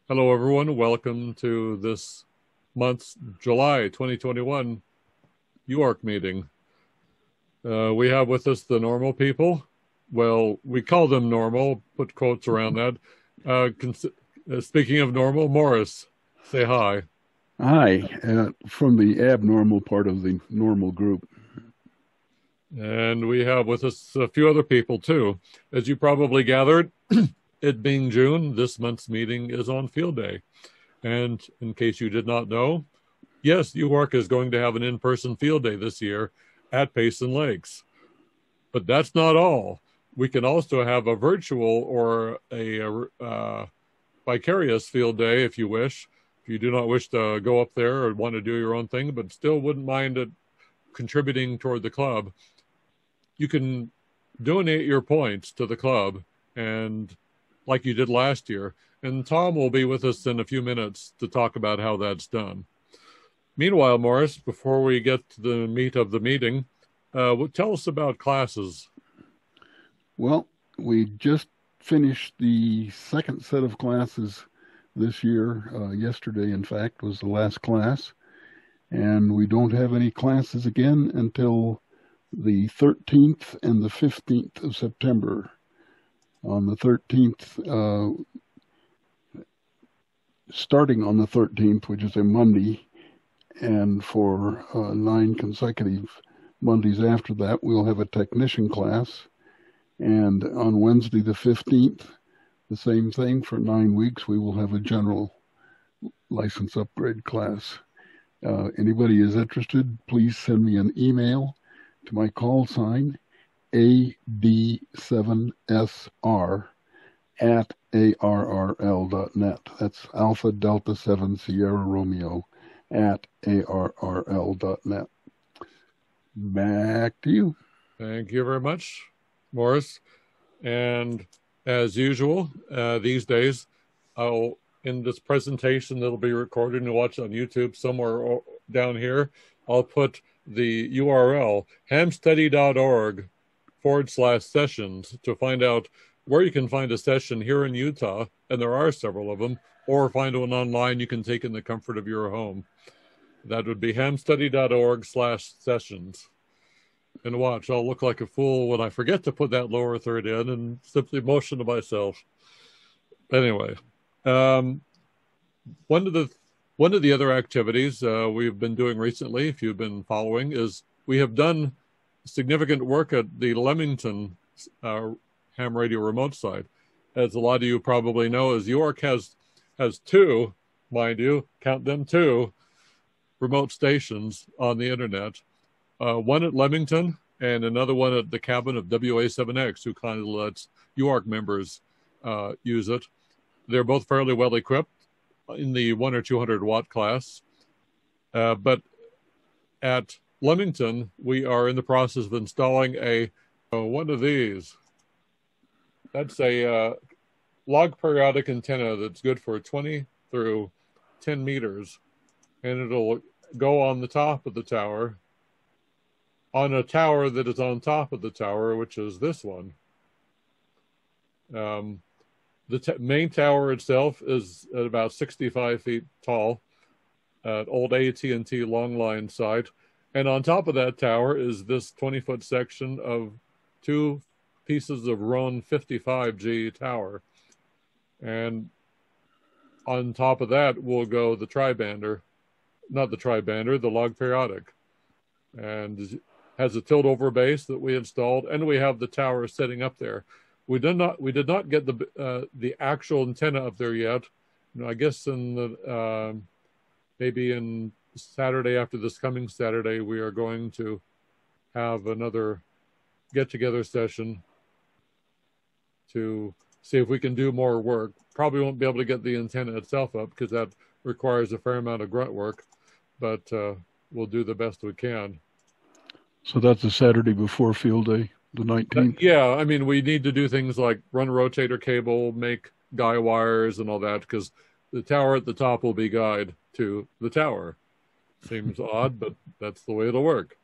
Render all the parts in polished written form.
Hello, everyone. Welcome to this month's July 2021 UARC meeting. We have with us the normal people. Well, we call them normal, put quotes around that. Speaking of normal, Morris, say hi. Hi, from the abnormal part of the normal group. And we have with us a few other people, too. As you probably gathered, it being June, this month's meeting is on field day. And in case you did not know, yes, UARC is going to have an in-person field day this year at Payson Lakes. But that's not all. We can also have a virtual or a vicarious field day if you wish. If you do not wish to go up there or want to do your own thing, but still wouldn't mind it contributing toward the club, you can donate your points to the club, and like you did last year. And Tom will be with us in a few minutes to talk about how that's done. Meanwhile, Morris, before we get to the meat of the meeting, tell us about classes. Well, we just finished the second set of classes this year. Yesterday, in fact, was the last class. And we don't have any classes again until the 13th and the 15th of September. On the 13th, starting on the 13th, which is a Monday, and for 9 consecutive Mondays after that, we'll have a technician class. And on Wednesday the 15th, the same thing, for 9 weeks, we will have a general license upgrade class. Anybody is interested, please send me an email to my call sign, ad7sr@arrl.net. That's Alpha Delta 7 Sierra Romeo @arrl.net. Back to you. Thank you very much, Morris. And as usual, these days, in this presentation that'll be recorded and watched on YouTube somewhere down here, I'll put the URL, hamstudy.org/sessions, to find out where you can find a session here in Utah, and there are several of them, or find one online you can take in the comfort of your home. That would be hamstudy.org/sessions. And watch, I'll look like a fool when I forget to put that lower third in and simply motion to myself. Anyway, one of the other activities we've been doing recently, if you've been following, is we have done significant work at the Leamington ham radio remote site. As a lot of you probably know, as UARC has 2, mind you, count them 2, remote stations on the internet. One at Leamington and another one at the cabin of WA7X, who kind of lets UARC members use it. They're both fairly well equipped in the 100 or 200 watt class. But at Leamington, we are in the process of installing one of these. That's a log periodic antenna that's good for 20 through 10 meters. And it'll go on the top of the tower, on a tower that is on top of the tower, which is this one. The main tower itself is at about 65 feet tall at old AT&T long line site. And on top of that tower is this 20-foot section of 2 pieces of Roan 55G tower. And on top of that will go the tribander, not the tribander, the log periodic. And has a tilt over base that we installed, and we have the tower setting up there. We did not get the actual antenna up there yet. I guess in the maybe in Saturday, after this coming Saturday, we are going to have another get-together session to see if we can do more work. Probably won't be able to get the antenna itself up because that requires a fair amount of grunt work. but we'll do the best we can. So that's the Saturday before field day, the 19th? Yeah, I mean, we need to do things like run a rotator cable, make guy wires and all that, because the tower at the top will be guyed to the tower. Seems odd, but that's the way it'll work.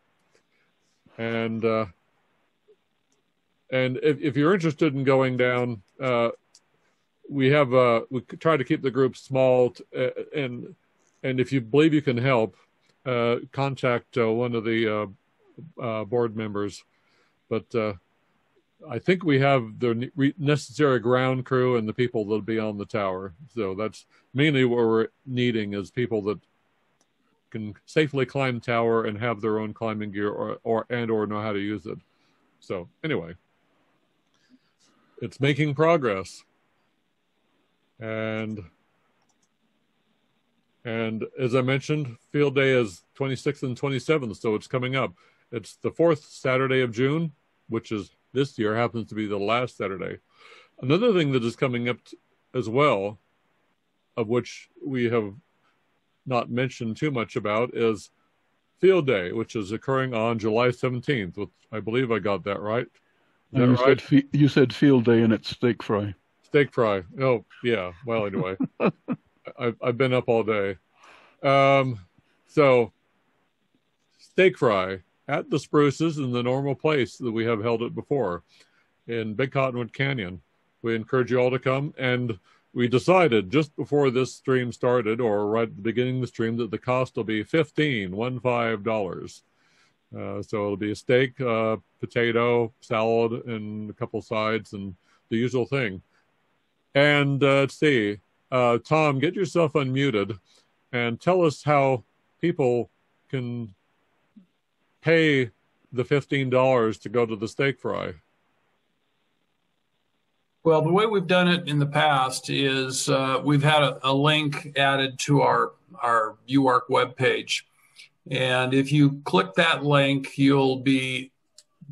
And if you're interested in going down, we try to keep the group small, and if you believe you can help, contact one of the board members. But I think we have the necessary ground crew and the people that'll be on the tower. So that's mainly what we're needing, is people that can safely climb the tower and have their own climbing gear or know how to use it. So anyway, it's making progress. And as I mentioned, field day is 26th and 27th, so it's coming up. It's the 4th Saturday of June, which is this year happens to be the last Saturday. Another thing that is coming up as well, of which we have not mentioned too much about, is field day, which is occurring on July 17th. Which I believe I got that right. You said field day, and it's steak fry. Steak fry. Oh, yeah. Well, anyway, I've been up all day. So steak fry at the Spruces in the normal place that we have held it before in Big Cottonwood Canyon. We encourage you all to come, and we decided just before this stream started, or right at the beginning of the stream, that the cost will be $15. So it'll be a steak, potato, salad, and a couple sides, and the usual thing. And let's see, Tom, get yourself unmuted and tell us how people can pay the $15 to go to the steak fry. Well, the way we've done it in the past is we've had a link added to our UARC webpage. And if you click that link, you'll be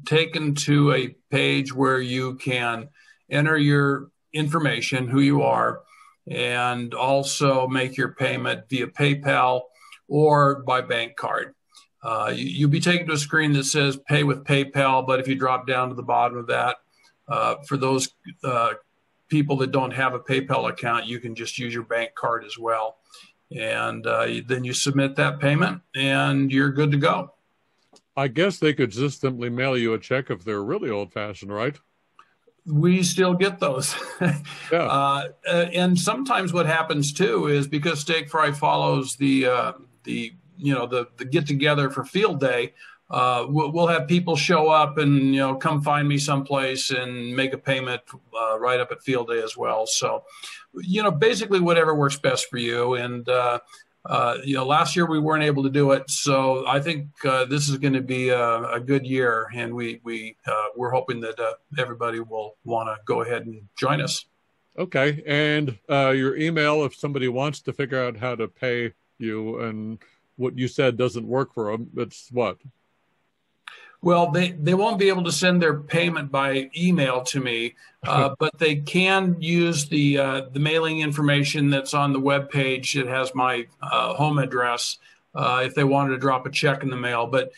taken to a page where you can enter your information, who you are, and also make your payment via PayPal or by bank card. You'll be taken to a screen that says pay with PayPal, but if you drop down to the bottom of that, for those people that don't have a PayPal account, you can just use your bank card as well. And then you submit that payment and you're good to go. I guess they could just simply mail you a check if they're really old-fashioned, right? We still get those. Yeah. And sometimes what happens too is because Steak Fry follows the get together for field day, we'll have people show up and come find me someplace and make a payment right up at field day as well. So basically whatever works best for you. And last year we weren't able to do it, so I think this is going to be a good year, and we're hoping that everybody will want to go ahead and join us. Okay, and your email, if somebody wants to figure out how to pay you and what you said doesn't work for them, it's what? Well, they won't be able to send their payment by email to me, but they can use the mailing information that's on the webpage. It has my home address if they wanted to drop a check in the mail. But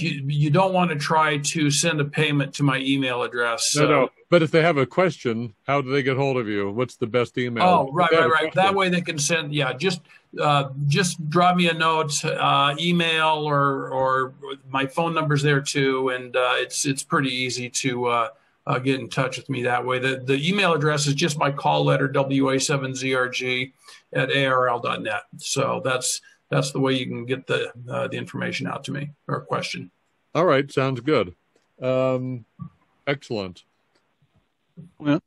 you don't want to try to send a payment to my email address. No. But if they have a question, how do they get hold of you? What's the best email? Oh, right. That way they can send, just drop me a note, email, or my phone number's there too, and it's pretty easy to get in touch with me that way. The email address is just my call letter, wa7zrg@arl.net. So that's the way you can get the information out to me, or question. All right, sounds good. Excellent. Well,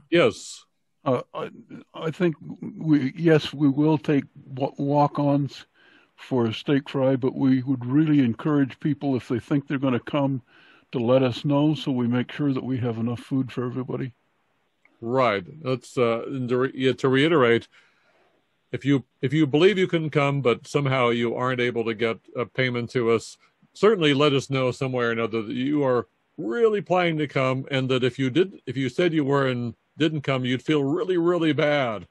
yes. I think we will take walk-ons for a steak fry, but we would really encourage people, if they think they're going to come, to let us know so we make sure that we have enough food for everybody. Right. Let's to reiterate, if you believe you can come, but somehow you aren't able to get a payment to us, certainly let us know some way or another that you are really planning to come, and that if you said you were and didn't come, you'd feel really, really bad.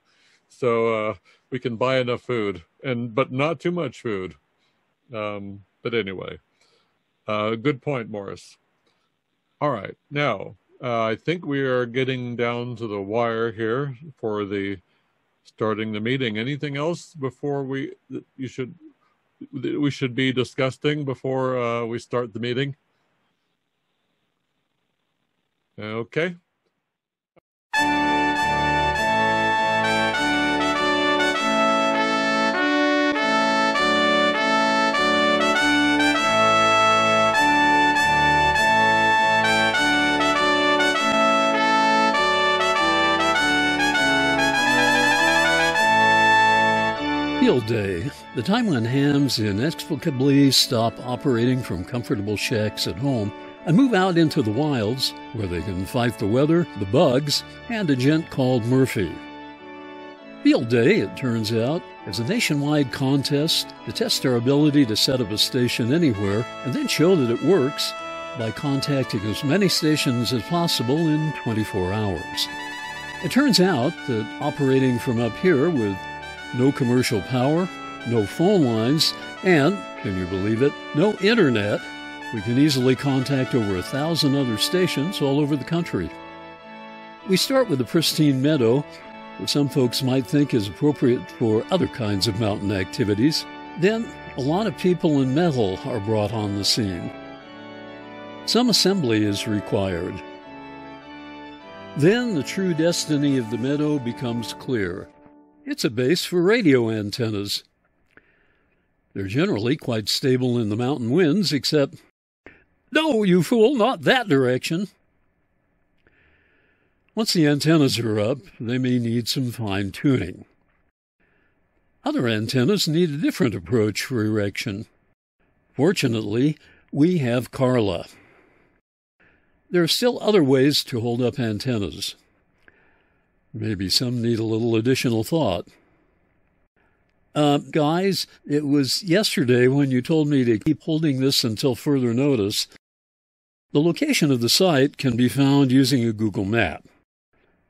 So we can buy enough food, but not too much food. But anyway, good point, Morris. All right, now I think we are getting down to the wire here for the starting the meeting. Anything else before we should be discussing before we start the meeting? Okay. Field day, the time when hams inexplicably stop operating from comfortable shacks at home and move out into the wilds where they can fight the weather, the bugs, and a gent called Murphy. Field day, it turns out, is a nationwide contest to test our ability to set up a station anywhere and then show that it works by contacting as many stations as possible in 24 hours. It turns out that operating from up here with no commercial power, no phone lines, and, can you believe it, no internet, we can easily contact over 1,000 other stations all over the country. We start with a pristine meadow that some folks might think is appropriate for other kinds of mountain activities. Then, a lot of people and metal are brought on the scene. Some assembly is required. Then the true destiny of the meadow becomes clear. It's a base for radio antennas. They're generally quite stable in the mountain winds, except, no, you fool, not that direction. Once the antennas are up, they may need some fine-tuning. Other antennas need a different approach for erection. Fortunately, we have Carla. There are still other ways to hold up antennas. Maybe some need a little additional thought. Guys, it was yesterday when you told me to keep holding this until further notice. The location of the site can be found using a Google map.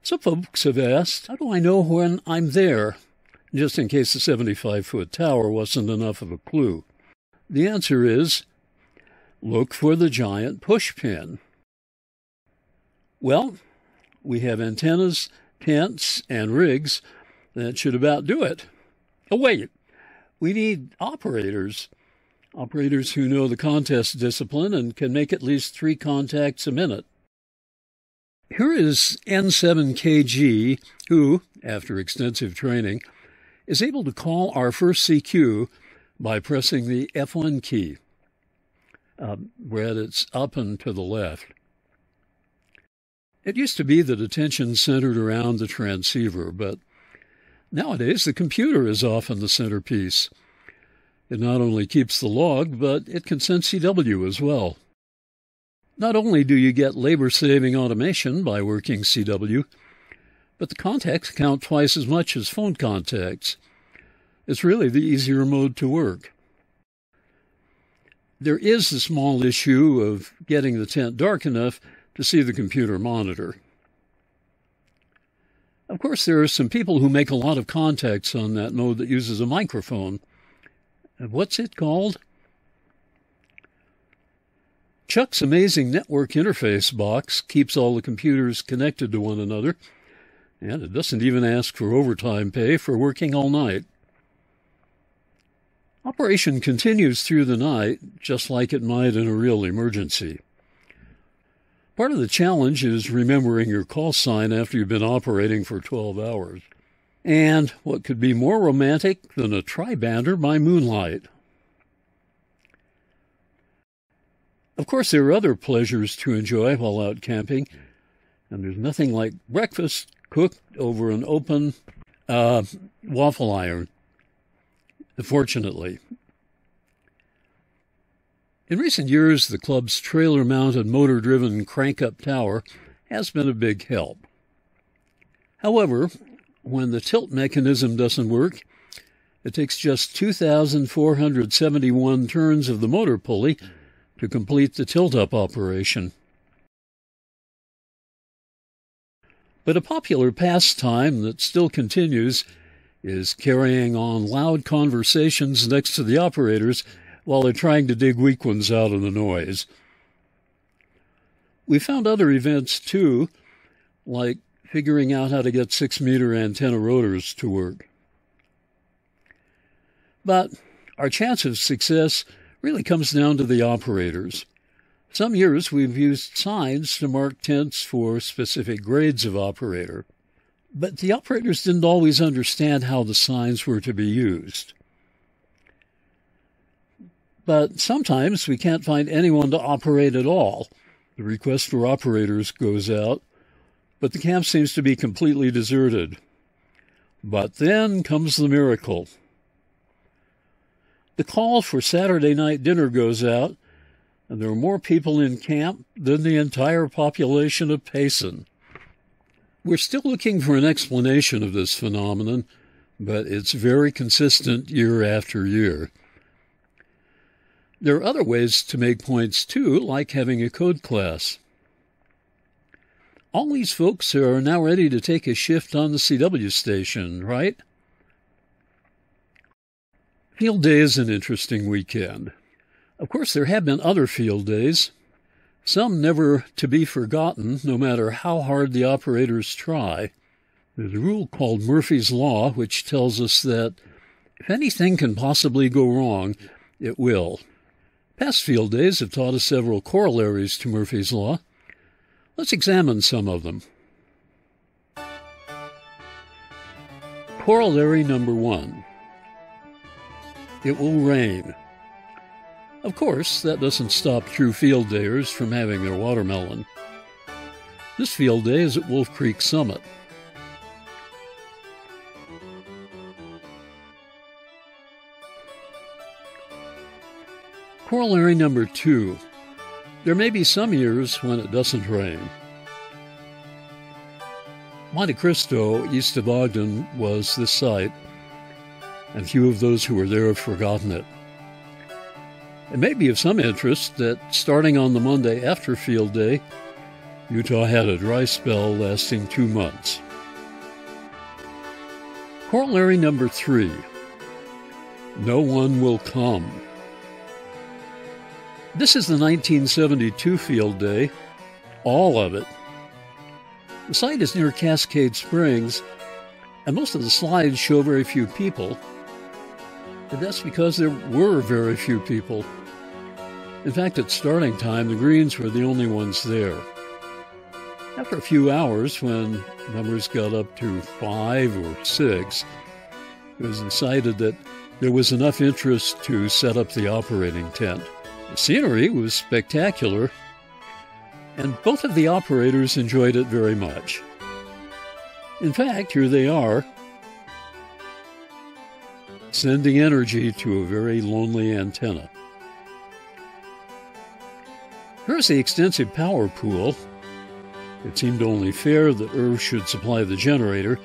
Some folks have asked, how do I know when I'm there? Just in case the 75-foot tower wasn't enough of a clue. The answer is, look for the giant push pin. Well, we have antennas, tents, and rigs. That should about do it. Oh, wait. We need operators. Operators who know the contest discipline and can make at least 3 contacts a minute. Here is N7KG, who, after extensive training, is able to call our first CQ by pressing the F1 key. Brad, it's up and to the left. It used to be that attention centered around the transceiver, but nowadays the computer is often the centerpiece. It not only keeps the log, but it can send CW as well. Not only do you get labor-saving automation by working CW, but the contacts count twice as much as phone contacts. It's really the easier mode to work. There is the small issue of getting the tent dark enough to see the computer monitor. Of course, there are some people who make a lot of contacts on that mode that uses a microphone. What's it called? Chuck's amazing network interface box keeps all the computers connected to one another, and it doesn't even ask for overtime pay for working all night. Operation continues through the night, just like it might in a real emergency. Part of the challenge is remembering your call sign after you've been operating for 12 hours. And what could be more romantic than a tri-bander by moonlight? Of course, there are other pleasures to enjoy while out camping, and there's nothing like breakfast cooked over an open waffle iron, fortunately. In recent years, the club's trailer-mounted motor-driven crank-up tower has been a big help. However, when the tilt mechanism doesn't work, it takes just 2,471 turns of the motor pulley to complete the tilt-up operation. But a popular pastime that still continues is carrying on loud conversations next to the operators while they're trying to dig weak ones out of the noise. We found other events, too, like figuring out how to get 6-meter antenna rotors to work. But our chance of success really comes down to the operators. Some years we've used signs to mark tents for specific grades of operator, but the operators didn't always understand how the signs were to be used. But sometimes we can't find anyone to operate at all. The request for operators goes out, but the camp seems to be completely deserted. But then comes the miracle. The call for Saturday night dinner goes out, and there are more people in camp than the entire population of Payson. We're still looking for an explanation of this phenomenon, but it's very consistent year after year. There are other ways to make points, too, like having a code class. All these folks are now ready to take a shift on the CW station, right? Field day is an interesting weekend. Of course, there have been other field days, some never to be forgotten, no matter how hard the operators try. There's a rule called Murphy's Law, which tells us that if anything can possibly go wrong, it will. Past field days have taught us several corollaries to Murphy's Law. Let's examine some of them. Corollary number 1. It will rain. Of course, that doesn't stop true field dayers from having their watermelon. This field day is at Wolf Creek Summit. Corollary number 2. There may be some years when it doesn't rain. Monte Cristo, east of Ogden, was this site, and few of those who were there have forgotten it. It may be of some interest that starting on the Monday after field day, Utah had a dry spell lasting 2 months. Corollary number 3. No one will come. This is the 1972 field day, all of it. The site is near Cascade Springs, and most of the slides show very few people. And that's because there were very few people. In fact, at starting time, the greens were the only ones there. After a few hours, when numbers got up to 5 or 6, it was decided that there was enough interest to set up the operating tent. The scenery was spectacular, and both of the operators enjoyed it very much. In fact, here they are, sending energy to a very lonely antenna. Here's the extensive power pool. It seemed only fair that Irv should supply the generator,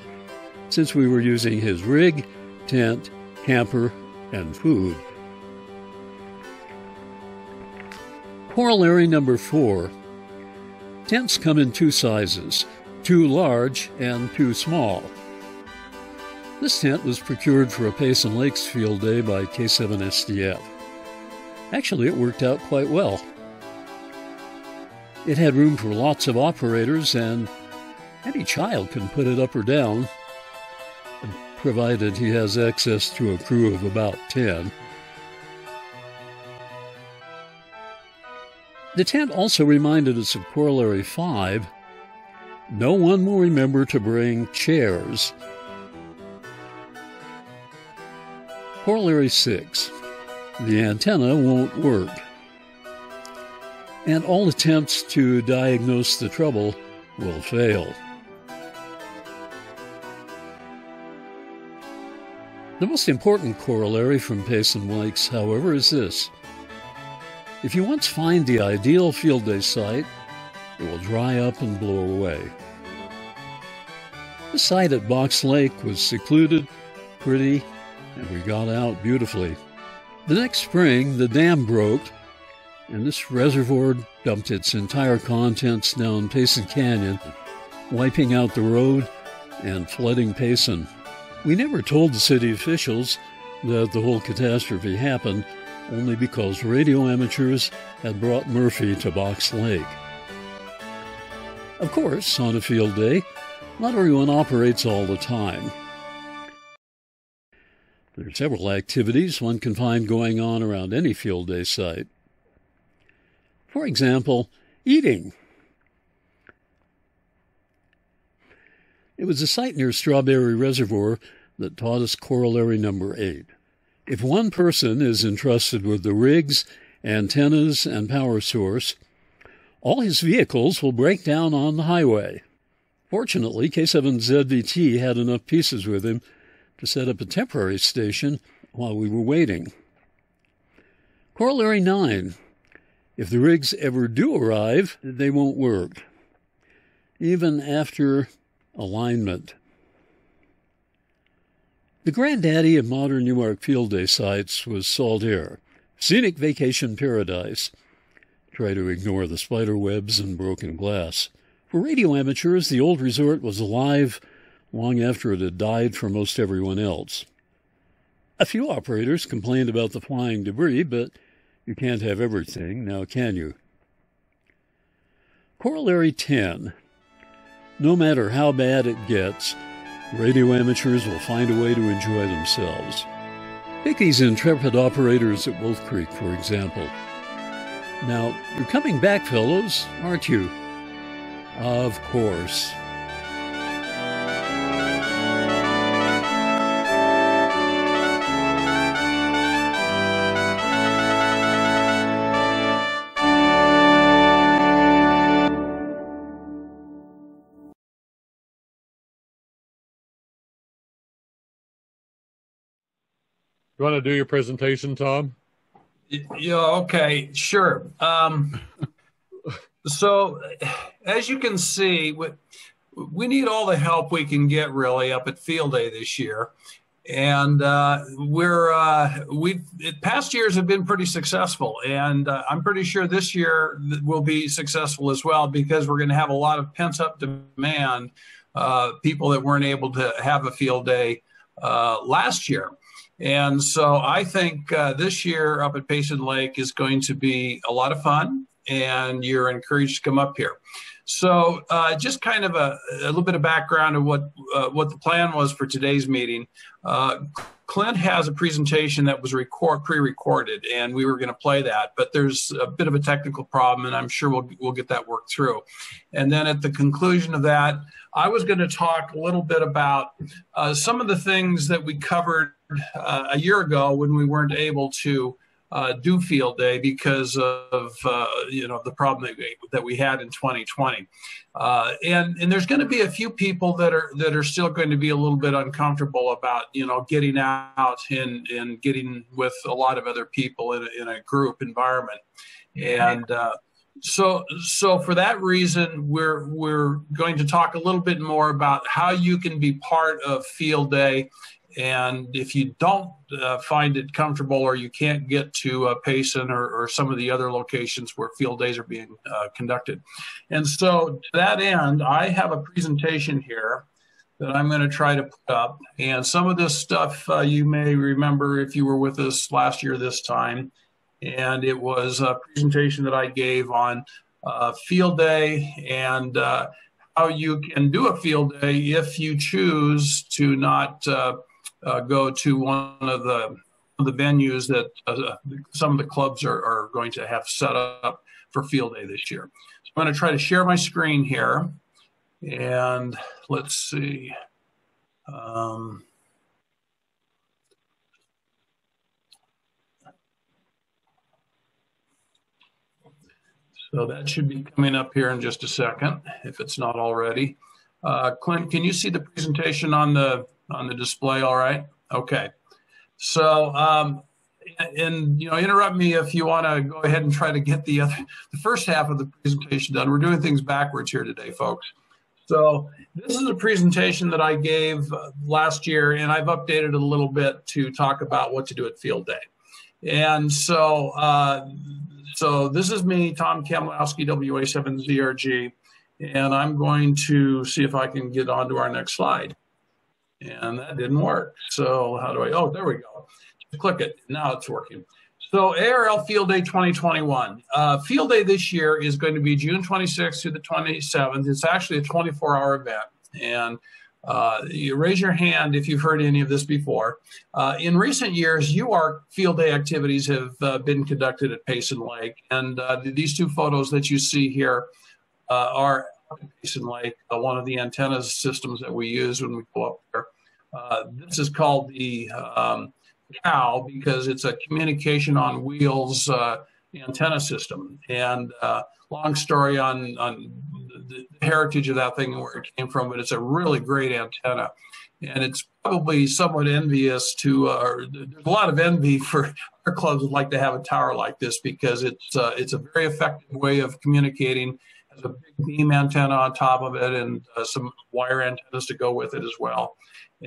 since we were using his rig, tent, camper, and food. Corollary number 4. Tents come in 2 sizes, too large and too small. This tent was procured for a Payson Lakes field day by K7SDF. Actually, it worked out quite well. It had room for lots of operators, and any child can put it up or down, provided he has access to a crew of about 10. The tent also reminded us of Corollary 5. No one will remember to bring chairs. Corollary 6. The antenna won't work. And all attempts to diagnose the trouble will fail. The most important corollary from Payson Lakes, however, is this. If you once find the ideal field day site, it will dry up and blow away. The site at Box Lake was secluded, pretty, and we got out beautifully. The next spring, the dam broke, and this reservoir dumped its entire contents down Payson Canyon, wiping out the road and flooding Payson. We never told the city officials that the whole catastrophe happened, only because radio amateurs had brought Murphy to Box Lake. Of course, on a field day, not everyone operates all the time. There are several activities one can find going on around any field day site. For example, eating. It was a site near Strawberry Reservoir that taught us corollary number 8. If one person is entrusted with the rigs, antennas, and power source, all his vehicles will break down on the highway. Fortunately, K7ZVT had enough pieces with him to set up a temporary station while we were waiting. Corollary 9. If the rigs ever do arrive, they won't work, even after alignment. The granddaddy of modern UARC field day sites was Salt Air, scenic vacation paradise. Try to ignore the spider webs and broken glass. For radio amateurs, the old resort was alive long after it had died for most everyone else. A few operators complained about the flying debris, but you can't have everything, now can you? Corollary 10. No matter how bad it gets, radio amateurs will find a way to enjoy themselves. Take these intrepid operators at Wolf Creek, for example. Now, you're coming back, fellows, aren't you? Of course. You want to do your presentation, Tom? Yeah, okay, sure. So as you can see, we need all the help we can get really up at Field Day this year. And past years have been pretty successful. And I'm pretty sure this year will be successful as well, because we're going to have a lot of pent up demand, people that weren't able to have a field day last year. And so I think this year up at Payson Lake is going to be a lot of fun, and you're encouraged to come up here. So just kind of a little bit of background of what the plan was for today's meeting. Clint has a presentation that was pre-recorded, and we were going to play that, but there's a bit of a technical problem, and I'm sure we'll get that worked through. And then at the conclusion of that, I was going to talk a little bit about some of the things that we covered a year ago when we weren't able to do field day because of the problem that we had in 2020, and there's going to be a few people that are still going to be a little bit uncomfortable about getting out and getting with a lot of other people in a group environment, and so for that reason we're going to talk a little bit more about how you can be part of field day. And if you don't find it comfortable, or you can't get to Payson or some of the other locations where field days are being conducted. And so to that end, I have a presentation here that I'm going to try to put up. And some of this stuff you may remember if you were with us last year this time. And it was a presentation that I gave on field day and how you can do a field day if you choose to not go to one of the venues that some of the clubs are going to have set up for field day this year. So I'm going to try to share my screen here, and let's see. So that should be coming up here in just a second, if it's not already. Clint, can you see the presentation on the display all right? Okay. So, interrupt me if you want to go ahead and try to get the first half of the presentation done. We're doing things backwards here today, folks. So this is a presentation that I gave last year, and I've updated it a little bit to talk about what to do at field day. And so, so this is me, Tom Kamlowski, WA7ZRG, and I'm going to see if I can get on to our next slide. And that didn't work. So how do oh, there we go. Just click it. Now it's working. So ARL Field Day 2021. Field Day this year is going to be June 26th to the 27th. It's actually a 24-hour event. And you raise your hand if you've heard any of this before. In recent years, UARC Field Day activities have been conducted at Payson Lake. And these two photos that you see here are at Payson Lake, one of the antenna systems that we use when we go up there. This is called the COW because it's a communication on wheels antenna system. And long story on the heritage of that thing and where it came from, but it's a really great antenna. And it's probably somewhat envious to, there's a lot of envy for our clubs would like to have a tower like this because it's a very effective way of communicating. It has a big beam antenna on top of it and some wire antennas to go with it as well.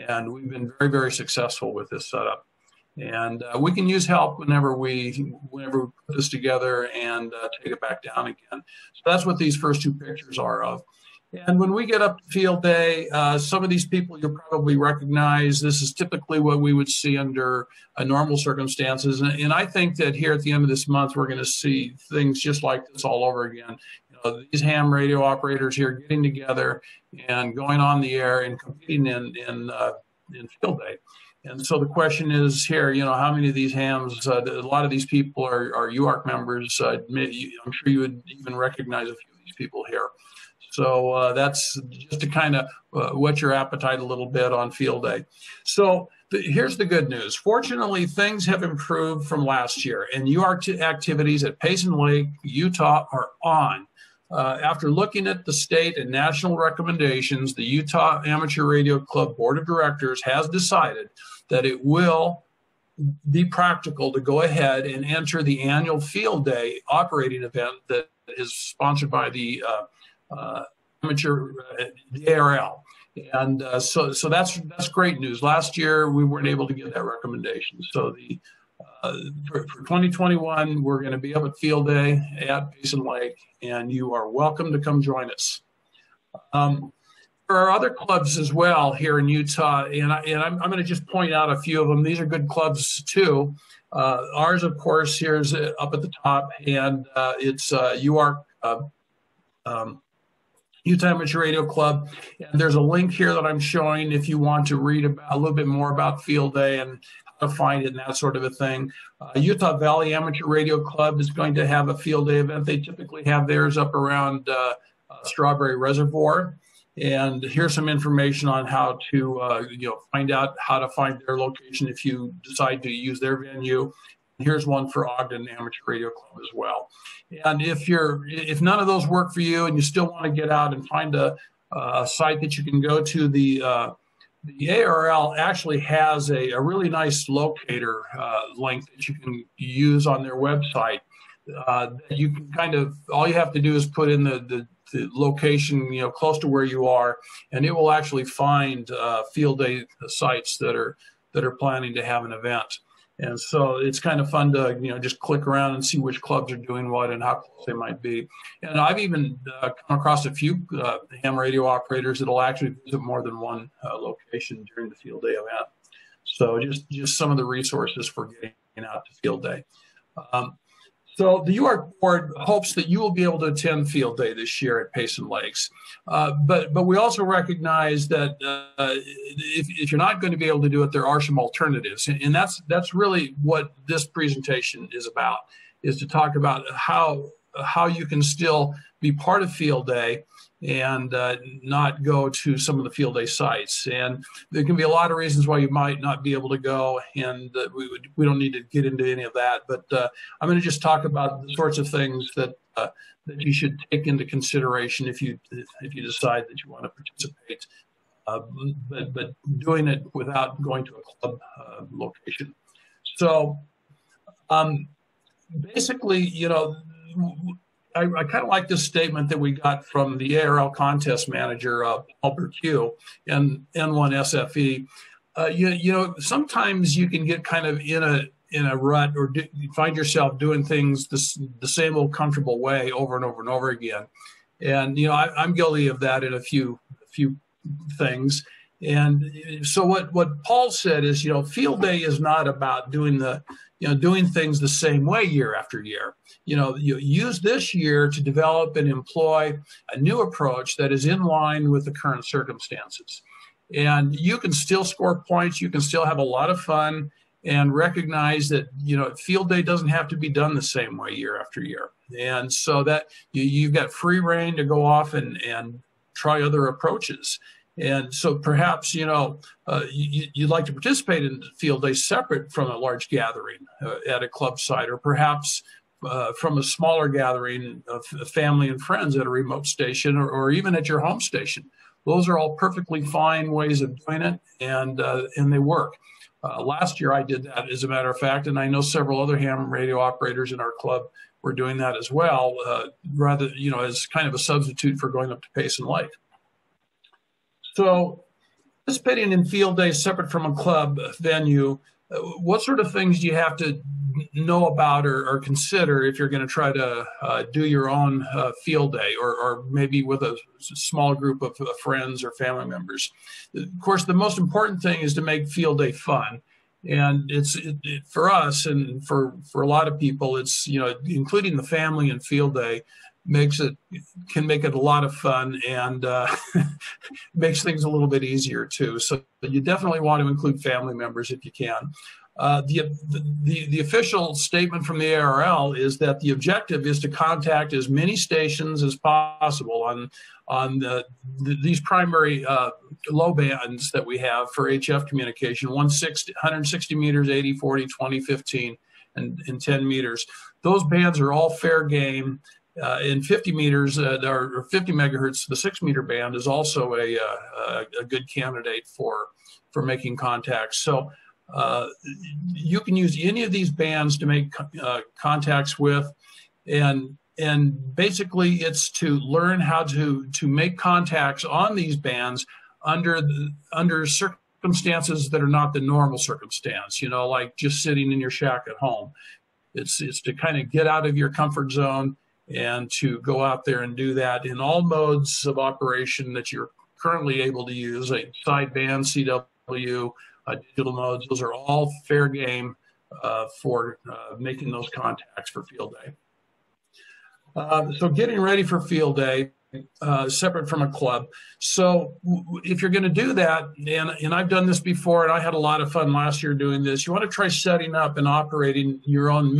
And we've been very, very successful with this setup. And we can use help whenever we put this together and take it back down again. So that's what these first two pictures are of. And when we get up to Field Day, some of these people you'll probably recognize. This is typically what we would see under normal circumstances. And I think that here at the end of this month, we're going to see things just like this all over again. You know, these ham radio operators here getting together and going on the air and competing in Field Day. And so the question is here, you know, how many of these hams, a lot of these people are UARC members. I'm sure you would even recognize a few of these people here. So that's just to kind of whet your appetite a little bit on Field Day. So here's the good news. Fortunately, things have improved from last year, and UARC activities at Payson Lake, Utah are on. After looking at the state and national recommendations, the Utah Amateur Radio Club Board of Directors has decided that it will be practical to go ahead and enter the annual Field Day operating event that is sponsored by the amateur, the ARL. And so that's great news. Last year, we weren't able to get that recommendation. So for 2021, we're going to be up at Field Day at Payson Lake, and you are welcome to come join us. There are other clubs as well here in Utah, and I'm going to just point out a few of them. These are good clubs too. Ours, of course, here's up at the top, and it's UARC, Utah Amateur Radio Club. And there's a link here that I'm showing if you want to read about a little bit more about Field Day and how to find it and that sort of a thing. Utah Valley Amateur Radio Club is going to have a Field Day event. They typically have theirs up around Strawberry Reservoir. And here's some information on how to find out how to find their location if you decide to use their venue. Here's one for Ogden Amateur Radio Club as well. And if none of those work for you and you still want to get out and find a site that you can go to, the ARL actually has a really nice locator link that you can use on their website. That you can kind of, all you have to do is put in the location, close to where you are, and it will actually find Field Day sites that are planning to have an event. And so it's kind of fun to, just click around and see which clubs are doing what and how close they might be. And I've even come across a few ham radio operators that will actually visit more than one location during the Field Day event. So just some of the resources for getting out to Field Day. So the UARC board hopes that you will be able to attend Field Day this year at Payson Lakes. But we also recognize that if you're not going to be able to do it, there are some alternatives. And that's really what this presentation is about, is to talk about how you can still be part of Field Day and not go to some of the Field Day sites. And there can be a lot of reasons why you might not be able to go, and we don't need to get into any of that. But I'm going to just talk about the sorts of things that you should take into consideration if you decide that you want to participate, but doing it without going to a club location. So basically, I kind of like this statement that we got from the ARL contest manager, Paul Berque, and N1SFE. Sometimes you can get kind of in a rut or find yourself doing things the same old comfortable way over and over and over again. And, I'm guilty of that in a few things. And so what Paul said is, Field Day is not about doing the, doing things the same way year after year. You use this year to develop and employ a new approach that is in line with the current circumstances. And you can still score points. You can still have a lot of fun, and recognize that, field day doesn't have to be done the same way year after year. And so that you've got free reign to go off and try other approaches. And so perhaps, you'd like to participate in field day separate from a large gathering at a club site, or perhaps from a smaller gathering of family and friends at a remote station, or even at your home station. Those are all perfectly fine ways of doing it, and they work. Last year I did that, as a matter of fact, and I know several other ham radio operators in our club were doing that as well, rather, as kind of a substitute for going up to Payson Lake. So participating in field days separate from a club venue, what sort of things do you have to know about or consider if you're going to try to do your own field day, or maybe with a small group of friends or family members? Of course, the most important thing is to make field day fun. And for us, and for a lot of people, it's, including the family in field day can make it a lot of fun, and makes things a little bit easier too. So you definitely want to include family members if you can. The official statement from the ARL is that the objective is to contact as many stations as possible on these primary low bands that we have for HF communication: 160 meters, 80, 40, 20, 15, and 10 meters. Those bands are all fair game. In 50 meters, or 50 megahertz, the 6-meter band is also a good candidate for making contacts. So you can use any of these bands to make contacts with, and basically it's to learn how to make contacts on these bands under circumstances that are not the normal circumstance, like just sitting in your shack at home. It's to kind of get out of your comfort zone and to go out there and do that in all modes of operation that you're currently able to use, like sideband, CW, digital modes. Those are all fair game for making those contacts for field day. So getting ready for field day, separate from a club. So if you're going to do that, and I've done this before, and I had a lot of fun last year doing this, you want to try setting up and operating your own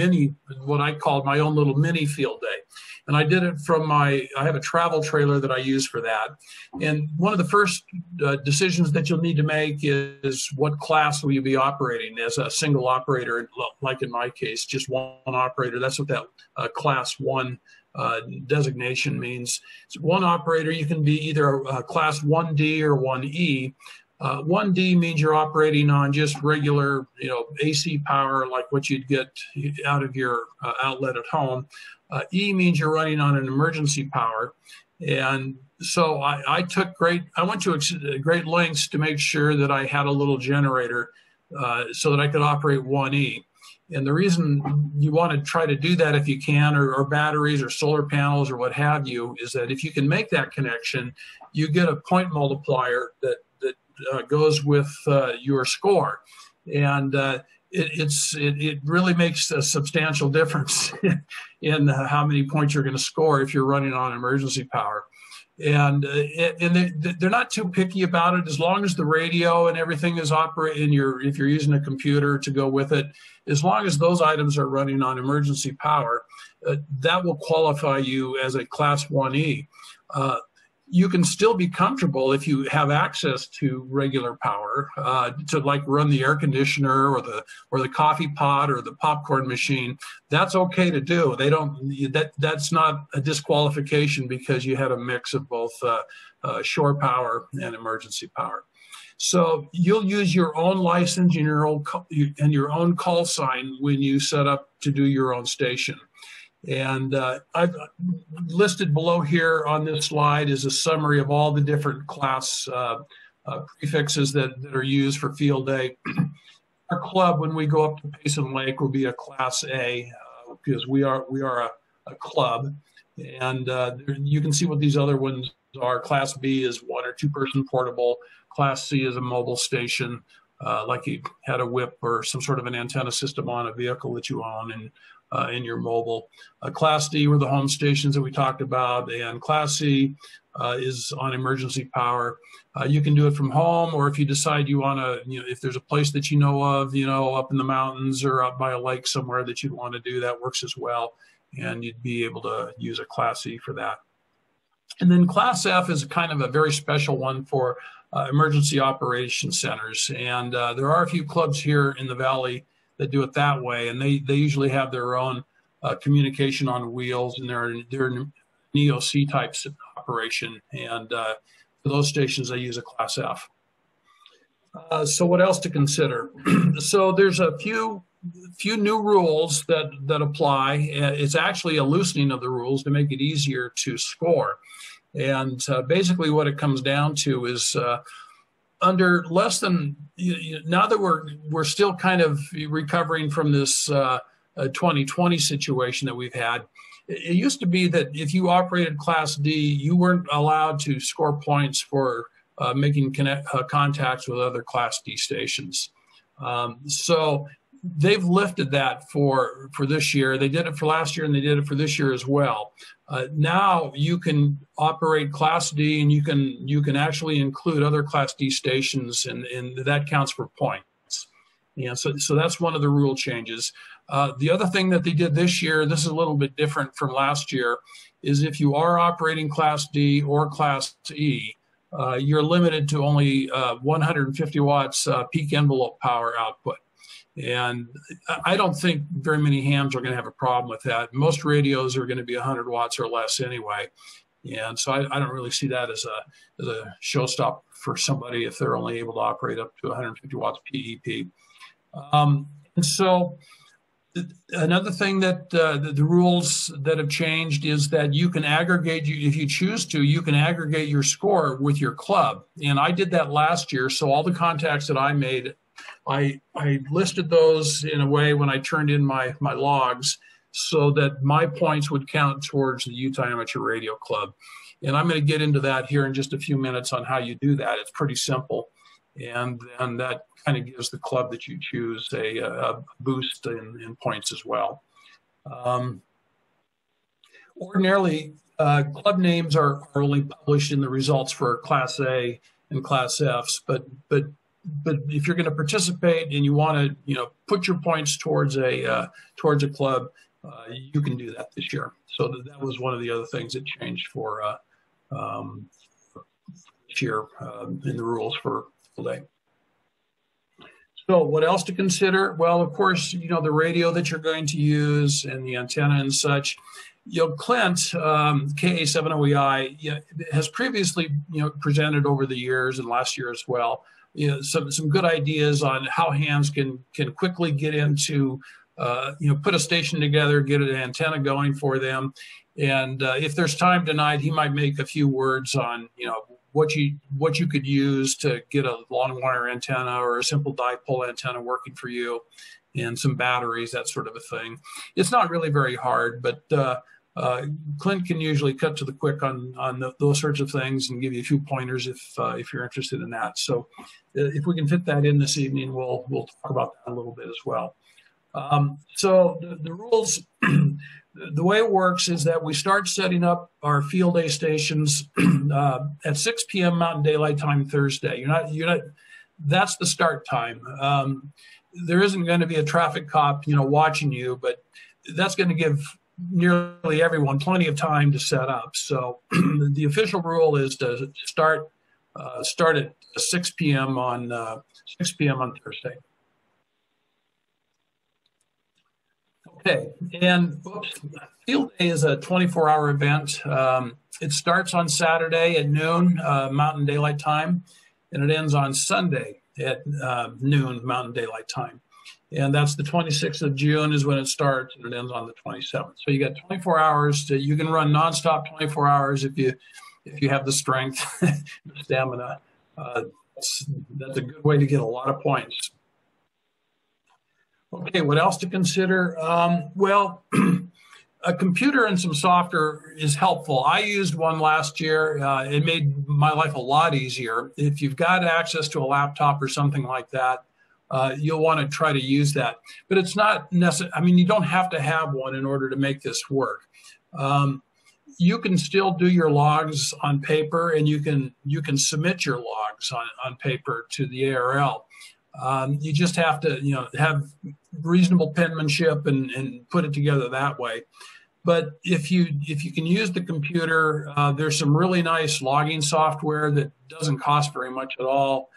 what I called my own little mini field day. And I did it from I have a travel trailer that I use for that. And one of the first decisions that you'll need to make is what class will you be operating as a single operator, like in my case, just one operator. That's what that class 1 designation means. So one operator, you can be either a class 1D or 1E. 1D means you're operating on just regular, AC power, like what you'd get out of your outlet at home. E means you're running on an emergency power. And so I went to great lengths to make sure that I had a little generator so that I could operate 1E. And the reason you want to try to do that if you can, or batteries or solar panels or what have you, is that if you can make that connection, you get a point multiplier that goes with your score. And it really makes a substantial difference in how many points you're going to score if you're running on emergency power. And they're not too picky about it, as long as the radio and everything is operating. If you're using a computer to go with it, as long as those items are running on emergency power, that will qualify you as a class 1E. You can still be comfortable if you have access to regular power to like run the air conditioner or the coffee pot or the popcorn machine. That's okay to do. That's not a disqualification because you had a mix of both shore power and emergency power. So you'll use your own license and your own call sign when you set up to do your own station. And I've listed below here on this slide is a summary of all the different class prefixes that are used for field day. Our club, when we go up to Payson Lake, will be a class A because we are a club. And you can see what these other ones are. Class B is 1 or 2 person portable. Class C is a mobile station. like you had a whip or some sort of an antenna system on a vehicle that you own and in your mobile. Class D were the home stations that we talked about, and Class C is on emergency power. You can do it from home, or if you decide you want to, if there's a place that you know of, up in the mountains or up by a lake somewhere that you'd want to do, that works as well. And you'd be able to use a Class C for that. And then Class F is kind of a very special one for emergency operations centers. And there are a few clubs here in the Valley that do it that way. And they usually have their own communication on wheels, and they're an EOC type operation. And for those stations, they use a Class F. So what else to consider? So there's a few new rules that apply. It's actually a loosening of the rules to make it easier to score. And basically what it comes down to is under less than, now that we're still kind of recovering from this 2020 situation that we've had, it used to be that if you operated Class D, you weren't allowed to score points for making contacts with other Class D stations. So they've lifted that for this year. They did it for last year, and they did it for this year as well. Now you can operate Class D, and you can actually include other Class D stations, and that counts for points. Yeah, so that's one of the rule changes. The other thing that they did this year, this is a little bit different from last year, is if you are operating Class D or Class E, you're limited to only 150 watts peak envelope power output. And I don't think very many hams are going to have a problem with that. Most radios are going to be 100 watts or less anyway. And so I don't really see that as a showstopper for somebody if they're only able to operate up to 150 watts PEP. And so another thing that the rules that have changed is that you can aggregate, if you choose to, you can aggregate your score with your club. And I did that last year. So all the contacts that I made, I listed those in a way when I turned in my logs so that my points would count towards the Utah Amateur Radio Club. And I'm going to get into that here in just a few minutes on how you do that. It's pretty simple. And that kind of gives the club that you choose a boost in points as well. Ordinarily, club names are only published in the results for Class A and Class Fs, but if you're going to participate and you want to, put your points towards a club, you can do that this year. So that was one of the other things that changed for this year in the rules for field day. So what else to consider? Well, of course, the radio that you're going to use and the antenna and such. Clint, KA70EI, has previously, presented over the years and last year as well, some good ideas on how hams can quickly get into, put a station together, get an antenna going for them. And if there's time tonight, he might make a few words on, what you could use to get a long wire antenna or a simple dipole antenna working for you, and some batteries, that sort of a thing. It's not really very hard, but Clint can usually cut to the quick on those sorts of things and give you a few pointers if you're interested in that. So if we can fit that in this evening, we'll talk about that a little bit as well. So the rules, the way it works is that we start setting up our field day stations at 6 p.m. Mountain Daylight Time Thursday. That's the start time. There isn't going to be a traffic cop, watching you, but that's going to give nearly everyone plenty of time to set up. So the official rule is to start at 6 p.m. on Thursday. Okay, and field day is a 24-hour event. It starts on Saturday at noon Mountain Daylight Time, and it ends on Sunday at noon Mountain Daylight Time. And that's the 26th of June is when it starts, and it ends on the 27th. So you got 24 hours. You can run nonstop 24 hours if you have the strength, the stamina. That's a good way to get a lot of points. Okay, what else to consider? Well, a computer and some software is helpful. I used one last year. It made my life a lot easier. If you've got access to a laptop or something like that, you'll want to try to use that. But it's not necessary. I mean, you don't have to have one in order to make this work. You can still do your logs on paper, and you can submit your logs on paper to the ARL. You just have to, have reasonable penmanship and put it together that way. But if you can use the computer, there's some really nice logging software that doesn't cost very much at all.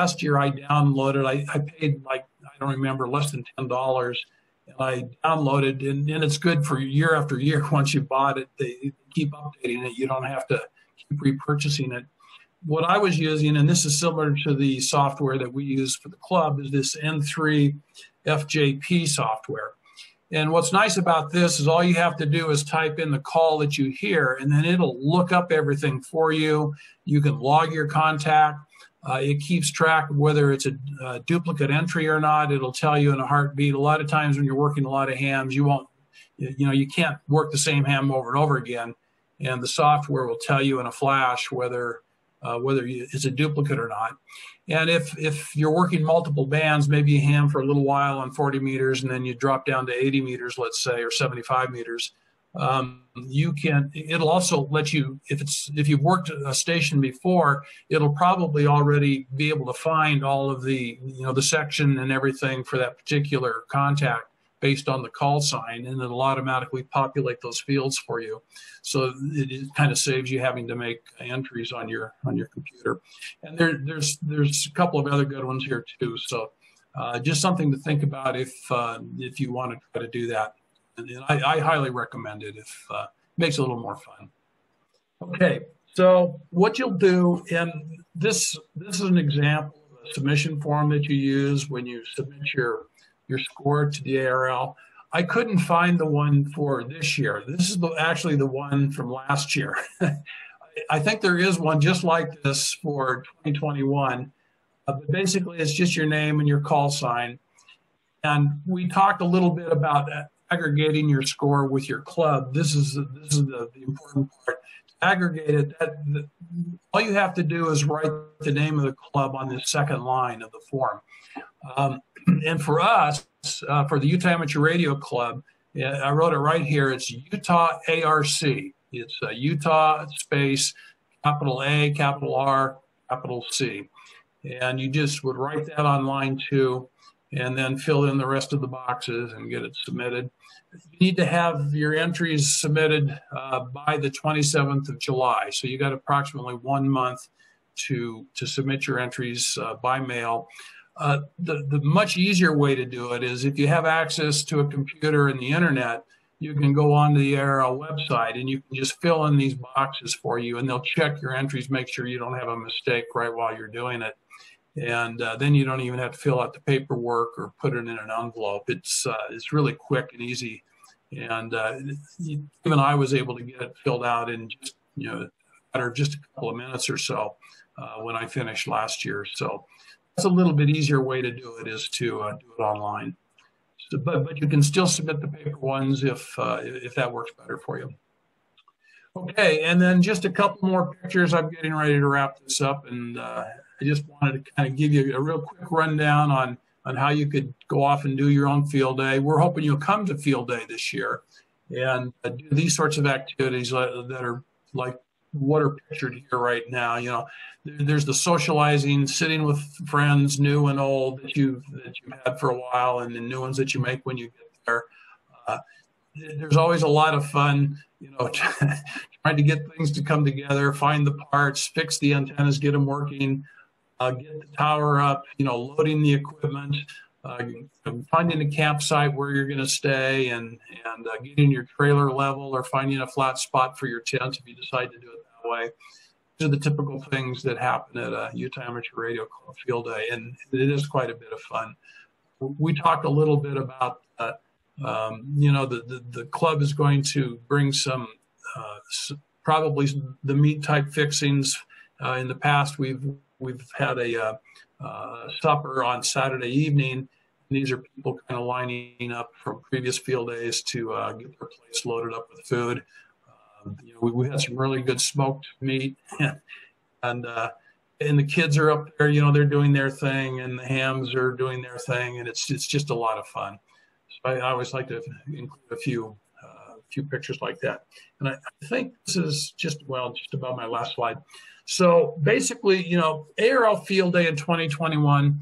Last year I downloaded, I paid I don't remember, less than $10. And I downloaded, and it's good for year after year. Once you bought it, they keep updating it. You don't have to keep repurchasing it. What I was using, and this is similar to the software that we use for the club, is this N3 FJP software. And what's nice about this is all you have to do is type in the call that you hear, and then it'll look up everything for you. You can log your contact. It keeps track of whether it's a duplicate entry or not. It'll tell you in a heartbeat. A lot of times when you're working a lot of hams, you can't work the same ham over and over again. And the software will tell you in a flash whether it's a duplicate or not. And if you're working multiple bands, maybe you ham for a little while on 40 meters and then you drop down to 80 meters, let's say, or 75 meters. It'll also let you, if you've worked a station before, it'll probably already be able to find all of the, the section and everything for that particular contact based on the call sign, and it'll automatically populate those fields for you. So it kind of saves you having to make entries on your computer. And there's a couple of other good ones here too. So just something to think about if you want to try to do that. And I highly recommend it if it makes it a little more fun. Okay, so what you'll do, and this is an example of a submission form that you use when you submit your score to the ARL. I couldn't find the one for this year. This is actually the one from last year. I think there is one just like this for 2021, but basically it's just your name and your call sign. And we talked a little bit about aggregating your score with your club. This is the important part. To aggregate it, all you have to do is write the name of the club on the second line of the form. And for us, for the Utah Amateur Radio Club, I wrote it right here. It's Utah ARC. It's Utah space capital A, capital R, capital C. And you just would write that on line 2 and then fill in the rest of the boxes and get it submitted. You need to have your entries submitted by the 27th of July. So you got approximately 1 month to submit your entries by mail. The much easier way to do it is if you have access to a computer and the internet, you can go onto the ARL website and you can just fill in these boxes for you, and they'll check your entries, make sure you don't have a mistake right while you're doing it. And then you don't even have to fill out the paperwork or put it in an envelope. It's really quick and easy. And even I was able to get it filled out in just a couple of minutes or so when I finished last year. So that's a little bit easier way to do it is to do it online. So, but you can still submit the paper ones if that works better for you. Okay, and then just a couple more pictures. I'm getting ready to wrap this up, and I just wanted to kind of give you a real quick rundown on how you could go off and do your own field day. We're hoping you'll come to field day this year and do these sorts of activities that are like what are pictured here right now. There's the socializing, sitting with friends, new and old, that you've had for a while, and the new ones that you make when you get there. There's always a lot of fun, trying to get things to come together, find the parts, fix the antennas, get them working, get the tower up, loading the equipment, finding a campsite where you're going to stay, and getting your trailer level or finding a flat spot for your tent if you decide to do it that way. These are the typical things that happen at a Utah Amateur Radio Club field day, and it is quite a bit of fun. We talked a little bit about, the club is going to bring some, probably the meat type fixings. In the past, we've had a supper on Saturday evening. These are people kind of lining up from previous field days to get their place loaded up with food. We had some really good smoked meat, and and the kids are up there, they're doing their thing, and the hams are doing their thing, and it's just a lot of fun. So I always like to include a few pictures like that. And I think this is just about my last slide. So basically, ARL Field Day in 2021,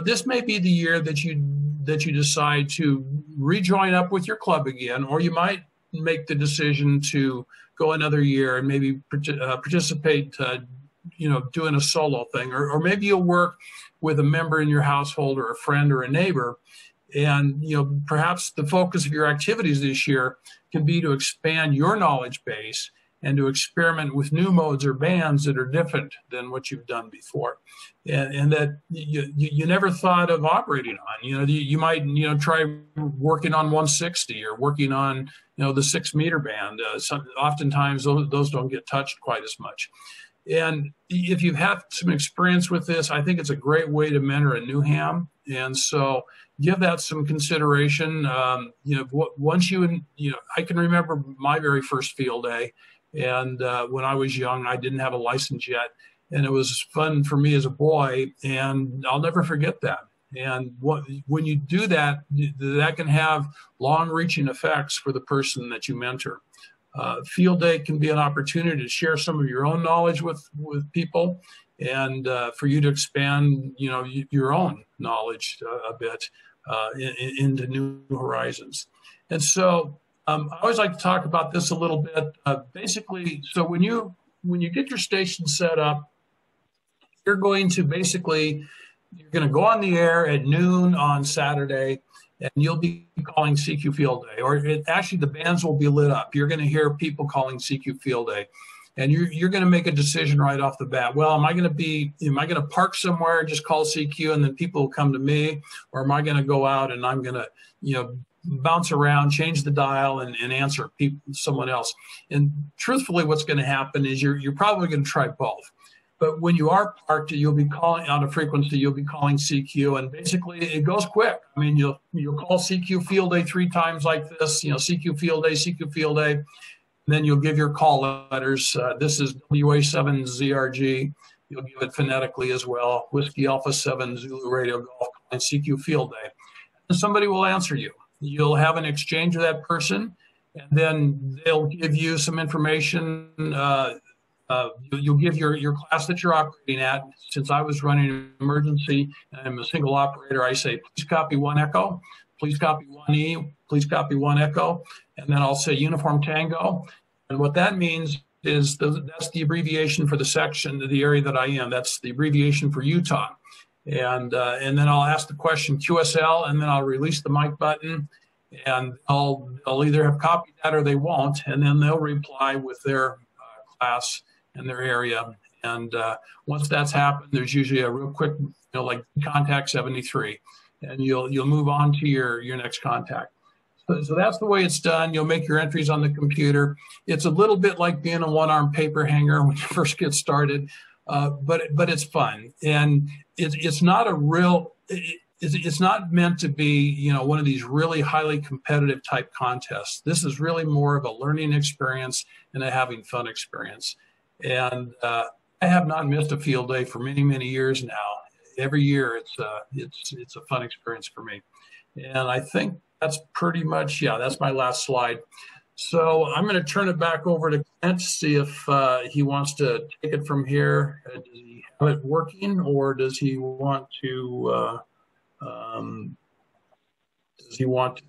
this may be the year that you decide to rejoin up with your club again, or you might make the decision to go another year and maybe participate, doing a solo thing, or maybe you'll work with a member in your household or a friend or a neighbor. And, perhaps the focus of your activities this year can be to expand your knowledge base and to experiment with new modes or bands that are different than what you've done before, and that you never thought of operating on. You might try working on 160 or working on the 6 meter band. Oftentimes those don't get touched quite as much. And if you've had some experience with this, I think it's a great way to mentor a new ham. And so give that some consideration. Once I can remember my very first field day. And when I was young, I didn't have a license yet. And it was fun for me as a boy. And I'll never forget that. And when you do that, that can have long-reaching effects for the person that you mentor. Field day can be an opportunity to share some of your own knowledge with people, and for you to expand, your own knowledge a bit into new horizons. And so I always like to talk about this a little bit. Basically, so when you get your station set up, you're going to go on the air at noon on Saturday, and you'll be calling CQ Field Day, or actually the bands will be lit up. You're going to hear people calling CQ Field Day, and you're going to make a decision right off the bat. Well, am I going to park somewhere and just call CQ and then people will come to me, or am I going to go out and I'm going to, bounce around, change the dial, and answer someone else? And truthfully, what's going to happen is you're probably going to try both. But when you are parked, you'll be calling on a frequency, you'll be calling CQ, and basically it goes quick. I mean, you'll call CQ Field Day 3 times like this, CQ Field Day, CQ Field Day. And then you'll give your call letters. This is WA7ZRG. You'll give it phonetically as well. Whiskey Alpha 7 Zulu Radio Golf, calling CQ Field Day. And somebody will answer you. You'll have an exchange with that person, and then they'll give you some information. You'll give your class that you're operating at. Since I was running an emergency and I'm a single operator, I say, please copy 1 echo, please copy 1E, please copy 1 echo, and then I'll say uniform tango. And what that means is that's the abbreviation for the section, the area that I am. That's the abbreviation for Utah. And then I'll ask the question QSL, and then I'll release the mic button, and I'll either have copied that or they won't, and then they'll reply with their class and their area. And once that's happened, there's usually a real quick, like contact 73, and you'll move on to your next contact. So that's the way it's done. You'll make your entries on the computer. It's a little bit like being a one-arm paper hanger when you first get started, but it's fun, and it's not it's not meant to be one of these really highly competitive type contests. This is really more of a learning experience and a having fun experience. And I have not missed a field day for many, many years now. Every year it's a fun experience for me. And I think that's pretty much, that's my last slide. So I'm going to turn it back over to Clint to see if he wants to take it from here. Does he have it working, or does he want to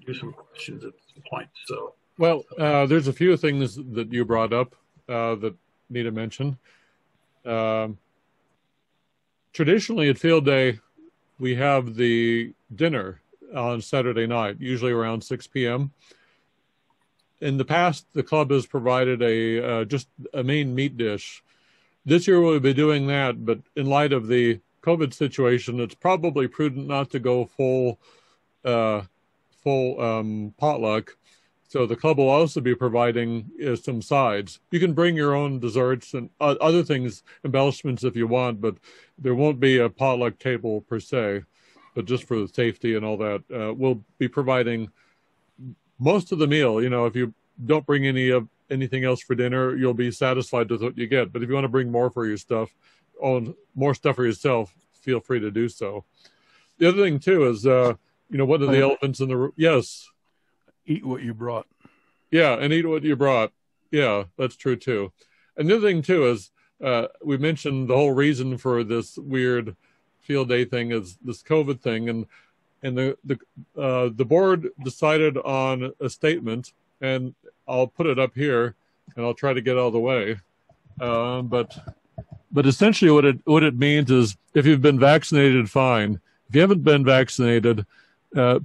do some questions at this point? So, well, there's a few things that you brought up that need to mention. Traditionally at Field Day, we have the dinner on Saturday night, usually around 6 p.m. In the past, the club has provided just a main meat dish. This year we'll be doing that, but in light of the COVID situation, it's probably prudent not to go full potluck. So the club will also be providing some sides. You can bring your own desserts and other things, embellishments if you want, but there won't be a potluck table per se. But just for the safety and all that, we'll be providing most of the meal. If you don't bring anything else for dinner, you'll be satisfied with what you get. But if you want to bring more for your stuff, own more stuff for yourself, feel free to do so. The other thing too is, one of the elephants in the room. Yes. Eat what you brought. Yeah, and eat what you brought. Yeah, that's true too. And the other thing too is, we mentioned the whole reason for this weird field day thing is this COVID thing, and the board decided on a statement, and I'll put it up here, and I'll try to get out of the way. But essentially, what it means is, if you've been vaccinated, fine. If you haven't been vaccinated,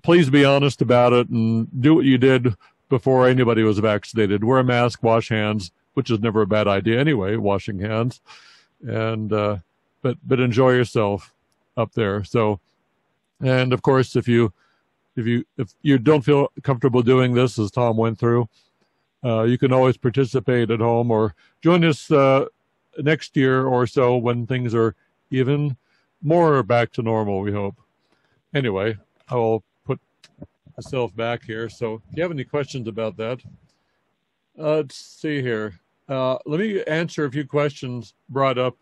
please be honest about it and do what you did before anybody was vaccinated. Wear a mask, wash hands, which is never a bad idea anyway, washing hands, and but enjoy yourself up there. So, and of course, if you don't feel comfortable doing this, as Tom went through, you can always participate at home or join us next year or so when things are even more back to normal, we hope. Anyway, I will put myself back here. So if you have any questions about that, let's see here. Let me answer a few questions brought up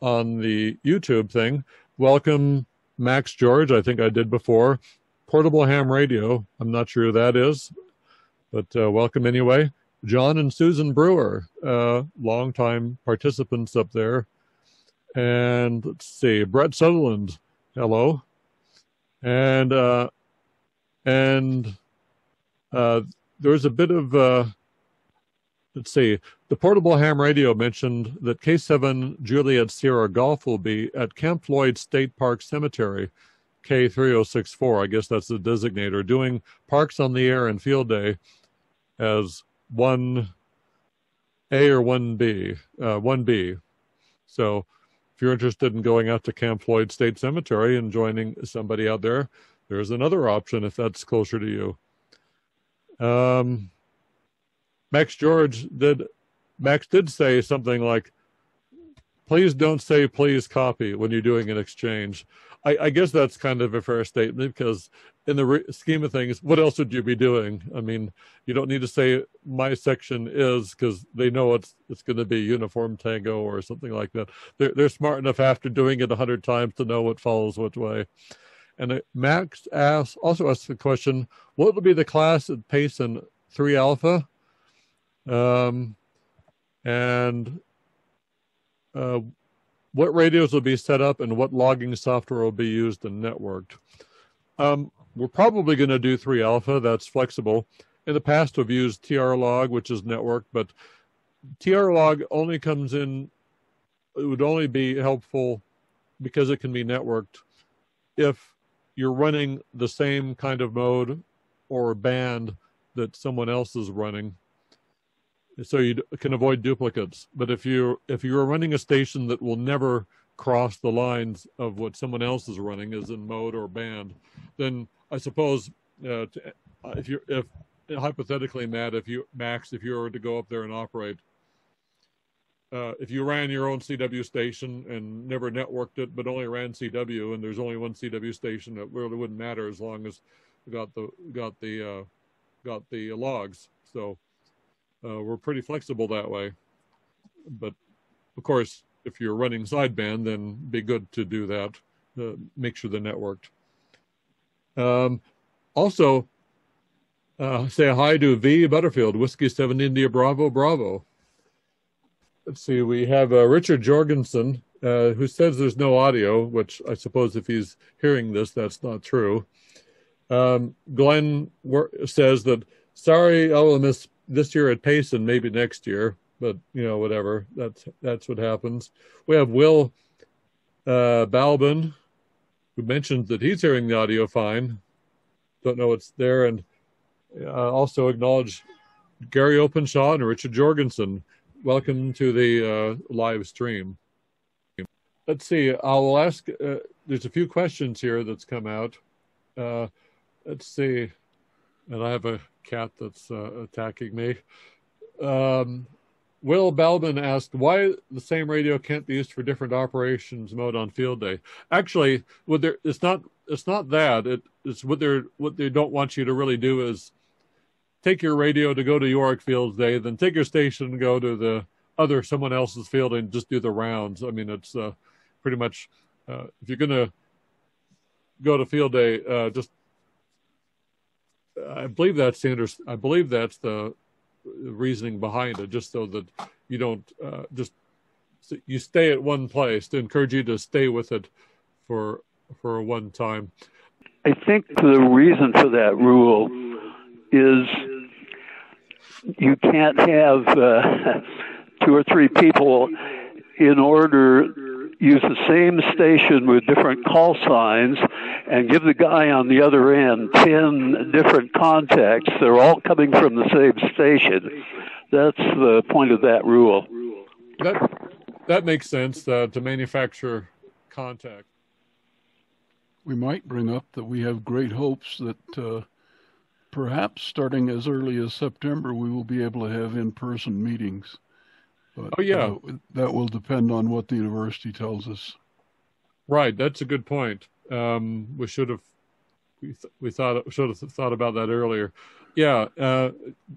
on the YouTube thing. Welcome, Max George. I think I did before. Portable Ham Radio. I'm not sure who that is, but welcome anyway. John and Susan Brewer, longtime participants up there. And let's see, Brett Sutherland, hello. And there's a bit of, let's see, the Portable Ham Radio mentioned that K7 Juliet Sierra Golf will be at Camp Floyd State Park Cemetery, K3064, I guess that's the designator, doing Parks on the Air and Field Day as 1A or 1B, 1B. So if you're interested in going out to Camp Floyd State Cemetery and joining somebody out there, there's another option if that's closer to you. Max did say something like, please don't say please copy when you're doing an exchange. I guess that's kind of a fair statement, because in the scheme of things, what else would you be doing? I mean, you don't need to say my section is, because they know it's going to be Uniform Tango or something like that. They're smart enough after doing it 100 times to know what follows which way. And Max also asked the question, what will be the class at Payson 3 Alpha? What radios will be set up and what logging software will be used and networked? We're probably going to do 3 Alpha. That's flexible. In the past, we've used TR log, which is networked, but TR log only comes in, it would only be helpful because it can be networked if you're running the same kind of mode or band that someone else is running, so you can avoid duplicates. But if you're running a station that will never cross the lines of what someone else is running, as in mode or band, then I suppose if hypothetically, Matt, if you were to go up there and operate, if you ran your own CW station and never networked it, but only ran CW, and there's only one CW station, it really wouldn't matter as long as we got the logs. So we're pretty flexible that way. But of course, if you're running sideband, then be good to do that. Make sure they're networked. Also, say hi to V Butterfield, Whiskey 7 India Bravo Bravo. Let's see, we have Richard Jorgensen, who says there's no audio, which I suppose if he's hearing this, that's not true. Glenn says that, sorry, I will miss this year at Payson, maybe next year, but, whatever. That's what happens. We have Will Balbin, who mentions that he's hearing the audio fine. Don't know what's there. And also acknowledge Gary Openshaw and Richard Jorgensen. Welcome to the live stream. Let's see. I'll ask, there's a few questions here that's come out. Let's see. And I have a cat that's attacking me. Will Balbin asked why the same radio can't be used for different operations mode on field day. Actually, it's not that. It's what they don't want you to really do is take your radio to go to UARC Field Day, then take your station and go to the someone else's field and just do the rounds. I mean, it's pretty much if you're going to go to field day, just I believe that's the reasoning behind it, just so that you don't you stay at one place, to encourage you to stay with it for one time. I think the reason for that rule is you can't have 2 or 3 people in order use the same station with different call signs and give the guy on the other end 10 different contacts. They're all coming from the same station. That's the point of that rule. That makes sense, to manufacture contact. We might bring up that we have great hopes that perhaps starting as early as September, we will be able to have in-person meetings. But, that will depend on what the university tells us. Right, that's a good point. We should have thought about that earlier. Yeah,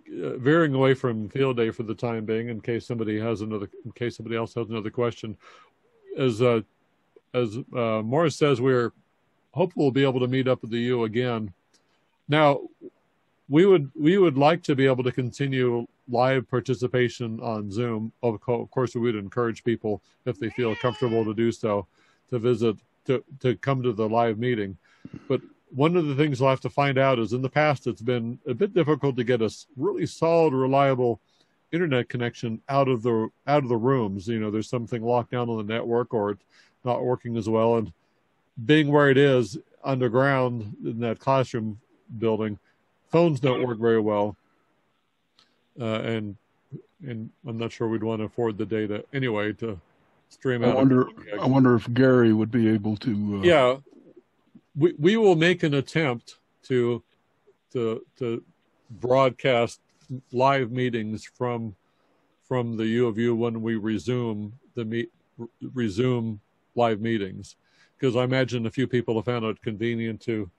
veering away from field day for the time being, in case somebody else has another question. As Morris says, we're hopeful we'll be able to meet up at the U again. Now, we would like to be able to continue live participation on Zoom. Of course, we would encourage people, if they feel comfortable to do so, to come to the live meeting. But one of the things we'll have to find out is, in the past, it's been a bit difficult to get a really solid, reliable internet connection out of the rooms. There's something locked down on the network, or it's not working as well. And being where it is underground in that classroom building, phones don't work very well. And I'm not sure we'd want to afford the data anyway to stream out. I wonder if Gary would be able to. Yeah, we will make an attempt to broadcast live meetings from the U of U when we resume live meetings, because I imagine a few people have found it convenient to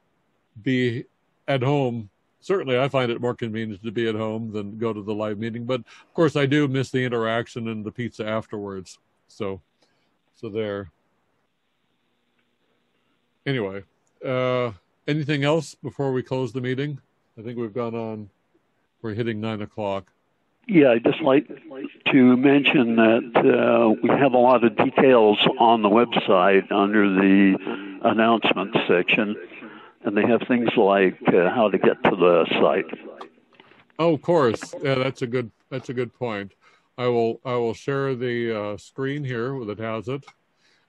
be at home. Certainly, I find it more convenient to be at home than go to the live meeting. But of course, I do miss the interaction and the pizza afterwards. So there. Anyway, anything else before we close the meeting? I think we've gone on. We're hitting 9 o'clock. Yeah, I'd just like to mention that we have a lot of details on the website under the announcement section. And they have things like how to get to the site. Oh, of course. Yeah, that's a good point. I will share the screen here that has it.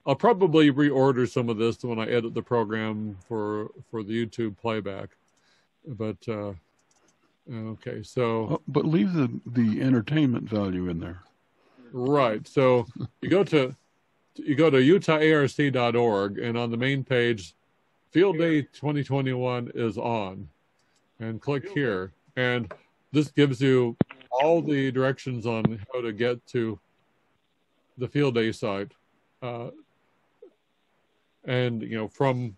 I'll probably reorder some of this when I edit the program for the YouTube playback. But okay, so but leave the entertainment value in there. Right. So you go to utaharc.org, and on the main page, Field Day 2021 is on, and click here. And this gives you all the directions on how to get to the Field Day site. And, from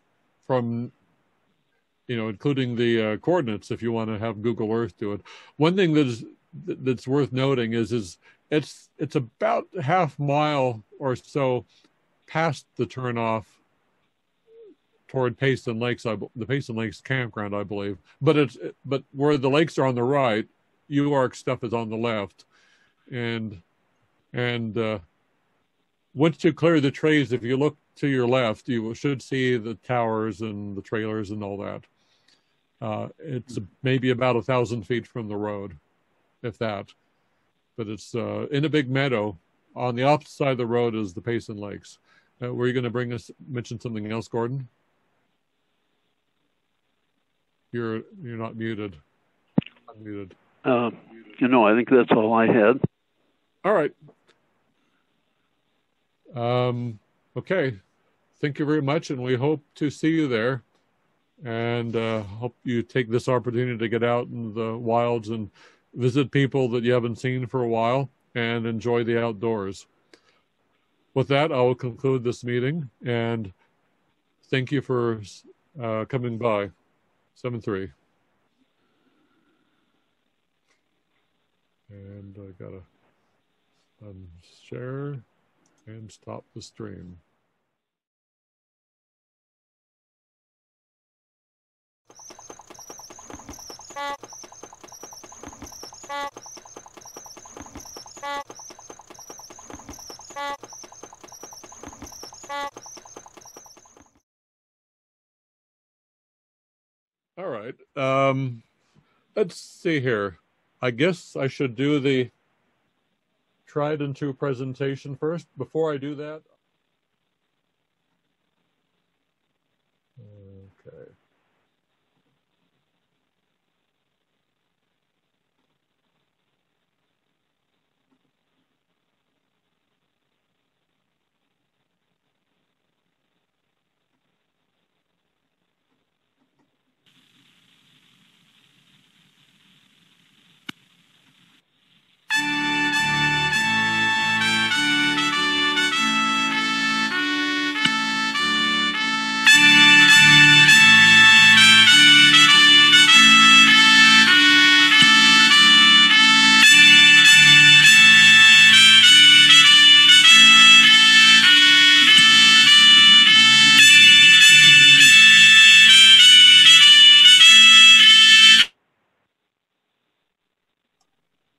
including the coordinates, if you want to have Google Earth do it. One thing that's worth noting is it's about half mile or so past the turnoff toward Payson Lakes, the Payson Lakes campground, I believe. But where the lakes are on the right, UARC stuff is on the left, and once you clear the trees, if you look to your left, you should see the towers and the trailers and all that. It's maybe about 1,000 feet from the road, if that. But it's in a big meadow. On the opposite side of the road is the Payson Lakes. Were you going to mention something else, Gordon? You're not muted. Unmuted. I think that's all I had. All right. Okay. Thank you very much, and we hope to see you there. And hope you take this opportunity to get out in the wilds and visit people that you haven't seen for a while and enjoy the outdoors. With that, I will conclude this meeting, and thank you for coming by. 7-3. And I gotta Share and stop the stream. All right. Let's see here. I guess I should do the tried and true presentation first. Before I do that, okay.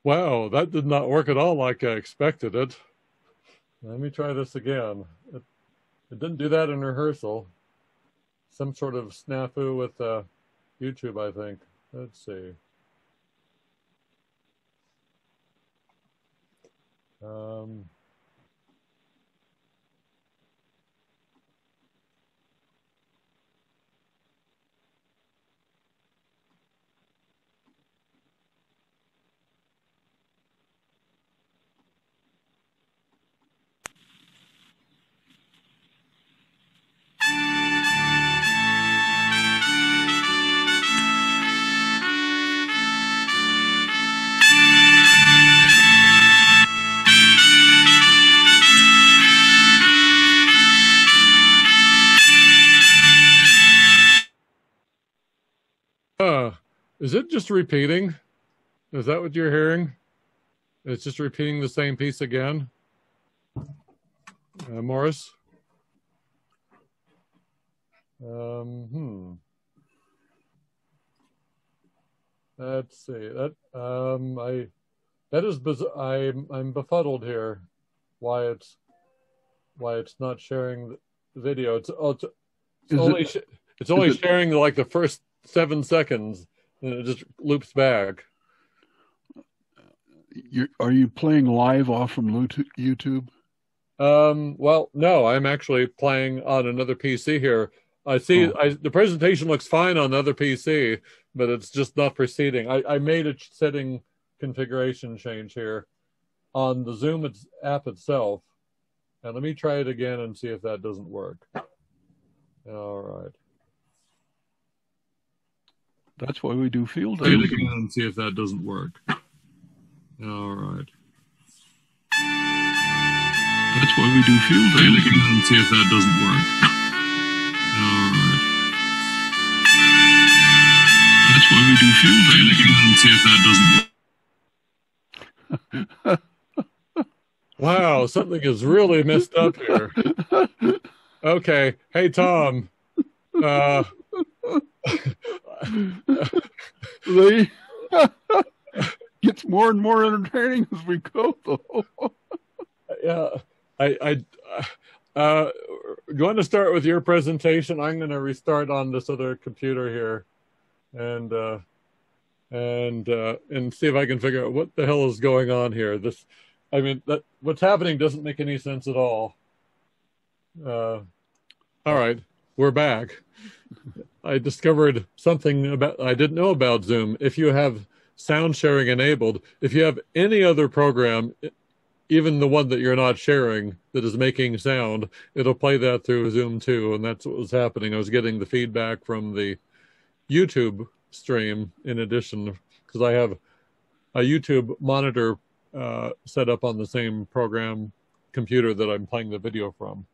Wow, that did not work at all like I expected it. Let me try this again. It didn't do that in rehearsal. Some sort of snafu with YouTube, I think. Let's see. Is it just repeating? Is that what you're hearing? It's just repeating the same piece again? Morris? Let's see. That is bizarre. I'm befuddled here. Why it's not sharing the video? It's only sharing like the first 7 seconds, and it just loops back. Are you playing live off from YouTube? Well, no, I'm actually playing on another PC here. I see the presentation looks fine on the other PC, but it's just not proceeding. I made a setting configuration change here on the Zoom app itself. And let me try it again and see if that doesn't work. All right. That's why we do field Try days. it again and see if that doesn't work. All right. That's why we do field days. Try it again and see if that doesn't work. All right. That's why we do field days. Try it again and see if that doesn't work. Wow, something is really messed up here. Okay. Hey, Tom. Lee, gets more and more entertaining as we go, though. Yeah. Do you want to start with your presentation? I'm going to restart on this other computer here and see if I can figure out what the hell is going on here. What's happening doesn't make any sense at all. All right, we're back. I discovered something I didn't know about Zoom. If you have sound sharing enabled, if you have any other program, even the one that you're not sharing that is making sound, it'll play that through Zoom too. And that's what was happening. I was getting the feedback from the YouTube stream in addition, because I have a YouTube monitor set up on the same program computer that I'm playing the video from.